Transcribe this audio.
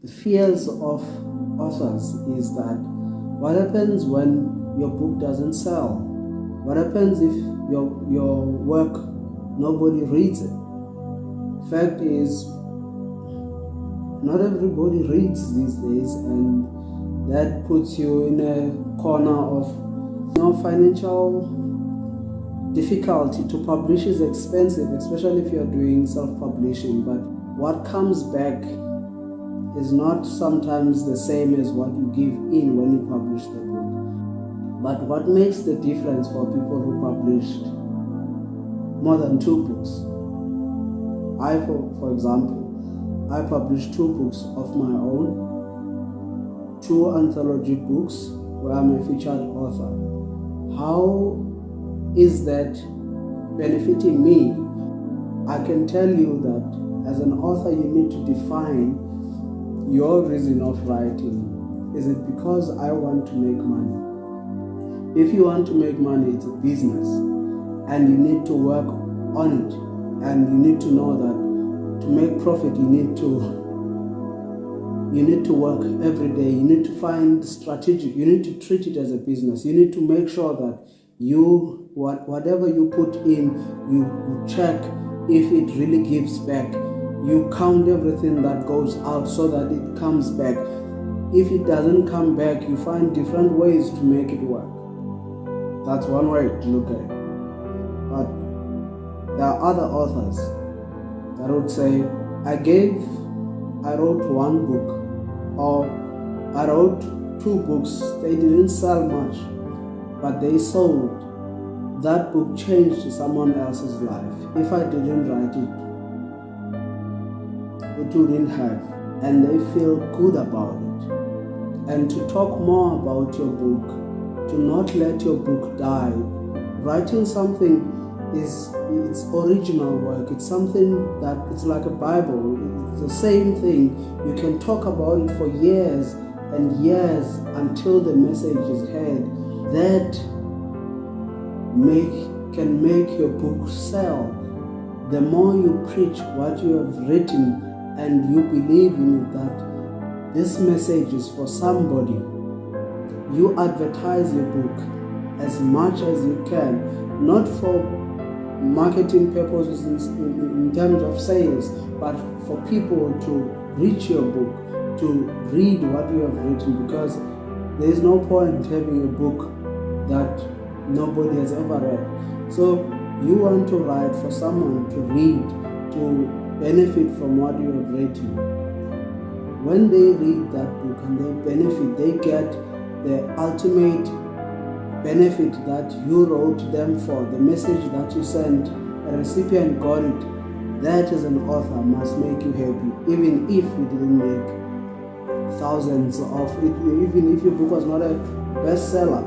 the fears of authors is that what happens when your book doesn't sell? What happens if your work, nobody reads it? Fact is, not everybody reads these days, and that puts you in a corner of financial difficulty. To publish is expensive, especially if you're doing self-publishing, but what comes back is not sometimes the same as what you give in when you publish the book. But what makes the difference for people who published more than 2 books? For example, I published 2 books of my own, 2 anthology books where I'm a featured author. How is that benefiting me? I can tell you that as an author, you need to define your reason of writing. Is it because I want to make money? If you want to make money, it's a business, and you need to work on it, and you need to know that to make profit, you need to work every day. You need to find strategic. You need to treat it as a business. You need to make sure that whatever you put in, you check if it really gives back. You count everything that goes out so that it comes back. If it doesn't come back, you find different ways to make it work. That's one way to look at it. But there are other authors that would say, I wrote 1 book, or I wrote 2 books. They didn't sell much, but they sold. That book changed someone else's life. If I didn't write it, it wouldn't have. And they feel good about it. And to talk more about your book, to not let your book die. Writing something it's original work. It's something that it's like a Bible. It's the same thing. You can talk about it for years and years until the message is heard. That can make your book sell. The more you preach what you have written and you believe in it, that this message is for somebody, you advertise your book as much as you can, not for marketing purposes in terms of sales, but for people to read your book, to read what you have written, because there is no point having a book that nobody has ever read. So you want to write for someone to read, to benefit from what you have written. When they read that book and they benefit, they get the ultimate benefit that you wrote them for, the message that you sent, a recipient got it. That as an author must make you happy, even if you didn't make thousands of it, even if your book was not a bestseller.